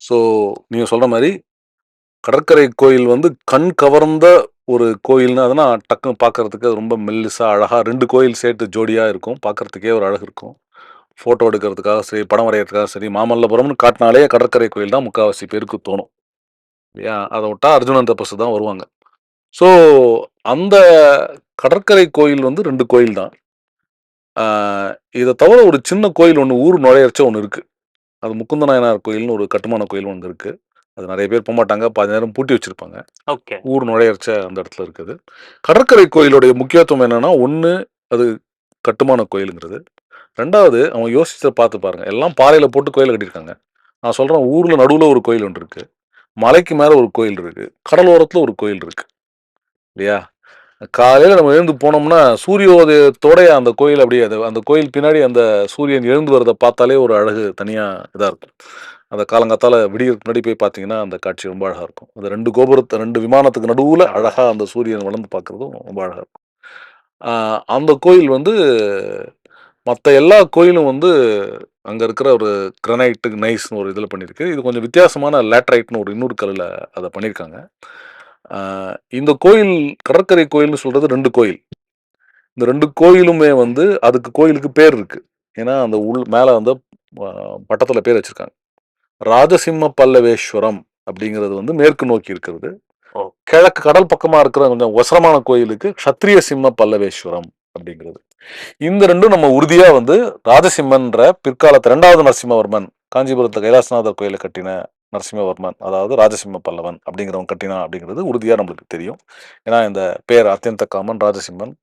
So நீங்க சொல்ற மாரி கடற்கரை கோயில் வந்து கண் கவர்ந்த ஒரு கோயில்னா அதுனா டக்குன்னு பார்க்கறதுக்கு அது ரொம்ப மெல்லிசா, அழகா 2 கோயில் சேர்த்து ஜோடியா இருக்கும். பார்க்கறதுக்கே ஒரு அழகு இருக்கும். ஃபோட்டோ எடுக்கிறதுக்காக சரி, படம் வரையறதுக்காக சரி, மாமல்லபுரம்னு காட்டுனாலே கடற்கரை கோயில் தான் முக்காவாசி பேருக்கு தோணும். இல்லையா? அத விட்டா அர்ஜுனன் தபசு தான் வருவாங்க. ஸோ அந்த கடற்கரை கோயில் வந்து 2 கோயில் தான். ஆ இத தவிர ஒரு சின்ன கோயில் ஒண்ணு ஊர் நுழையறச்ச ஒண்ணு இருக்கு. அது முகுந்த நாயனார் கோயில்னு ஒரு கட்டுமான கோயில் ஒண்ணு இருக்கு. அது நெறைய பேர் போமாட்டாங்க. பாதி நேரம் பூட்டி வச்சிருப்பாங்க. ஓகே. ஊர் நுழையறச்ச அந்த இடத்துல இருக்குது. கடற்கரை கோயிலுடைய முக்கியத்துவம் என்னன்னா, 1 அது கட்டுமான கோயிலுங்கிறது. 2வது அவங்க யோசிச்சத பார்த்து பாருங்க. எல்லாம் பாறையில போட்டு கோயில கட்டியிருக்காங்க. நான் சொல்றேன் ஊர்ல நடுவுல ஒரு கோயில் ஒண்ணு இருக்கு. மலைக்கு மேல ஒரு கோயில் இருக்கு. கடலோரத்துல ஒரு கோயில் இருக்கு. இல்லையா? காலையில நம்ம எழுந்து போனோம்னா, சூரிய உதயத்தோட அந்த கோயில் அப்படியே அந்த கோயில் பின்னாடி அந்த சூரியன் எழுந்து வரத பார்த்தாலே ஒரு அழகு தனியா இதா இருக்கும். அந்த காலங்காத்தால விடியறதுக்கு முன்னாடி போய் பார்த்தீங்கன்னா, அந்த காட்சி ரொம்ப அழகா இருக்கும். அந்த 2 கோபுரத்த 2 விமானத்துக்கு நடுவுல அழகா அந்த சூரியன் வளர்ந்து பார்க்கறதும் ரொம்ப அழகா இருக்கும். ஆ அந்த கோயில் வந்து மத்த எல்லா கோயிலும் வந்து அங்க இருக்கிற ஒரு கிரானைட், நைஸ்ன்னு ஒரு இதுல பண்ணியிருக்கு. இது கொஞ்சம் வித்தியாசமான லேட்டரைட்ன்னு ஒரு இன்னொரு கல்லுல அத பண்ணியிருக்காங்க. ஆ இந்த கோயில் கடற்கரை கோயில்னு சொல்றது 2 கோயில். இந்த 2 கோயிலுமே வந்து அதுக்கு கோயிலுக்கு பேர் இருக்கு. ஏன்னா, அந்த மேல வந்து அ பட்டத்துல பேர் வச்சிருக்காங்க. ராஜசிம்ம பல்லவேஸ்வரம் அப்படிங்கிறது வந்து மேற்கு நோக்கி இருக்கிறது. ஓ! கிழக்கு கடல் பக்கமா இருக்கிற கொஞ்சம் ஒசரமான கோயிலுக்கு க்ஷத்ரிய சிம்ம பல்லவேஸ்வரம் அப்படிங்கிறது. இந்த 2ம் நம்ம உறுதியா வந்து ராஜசிம்மன்ற பிற்காலத்து 2வது நரசிம்மவர்மன், காஞ்சிபுரத்துல கைலாசநாதர் கோயில கட்டின நரசிம்மவர்மன், அதாவது ராஜசிம்ம பல்லவன் அப்படிங்கிறவன் கட்டினான் அப்படிங்கிறது உறுதியா நம்மளுக்கு தெரியும். ஏன்னா, இந்த பேர் அத்தியந்த காமன், ராஜசிம்மன்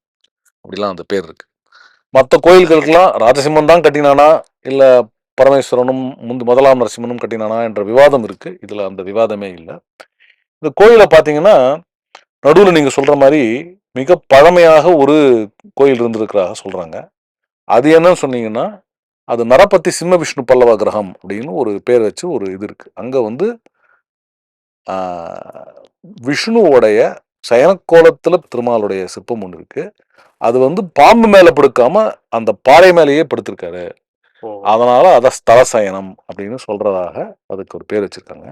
அப்படிலாம் அந்த பேர் இருக்கு. மத்த கோயில்களுக்கெல்லாம் ராஜசிம்மன் தான் கட்டினானா, இல்ல பரமேஸ்வரனும் முதலாம் நரசிம்மனும் கட்டினானா என்ற விவாதம் இருக்கு. இதுல அந்த விவாதமே இல்ல. இந்த கோயில பார்த்தீங்கன்னா, நடுவுல நீங்க சொல்ற மாரி மிக பழமையாக ஒரு கோயில் இருந்திருக்கிறதாக சொல்றாங்க. அது என்னன்னு சொன்னீங்கன்னா, அது நரபத்தி சிம்ம விஷ்ணு பல்லவ கிரகம் அப்படின்னு ஒரு பேர் வச்சு ஒரு இது இருக்கு. அங்க வந்து ஆ விஷ்ணுவோடைய சயனக்கோலத்துல திருமாலுடைய சிற்பம் ஒண்ணு இருக்கு. அது வந்து பாம்பு மேல படுக்காம அந்த பாறை மேலேயே படுத்திருக்காரு. ஓ! அதனால அத ஸ்தல சயனம் அப்படின்னு சொல்றதாக அதுக்கு ஒரு பேர் வச்சிருக்காங்க.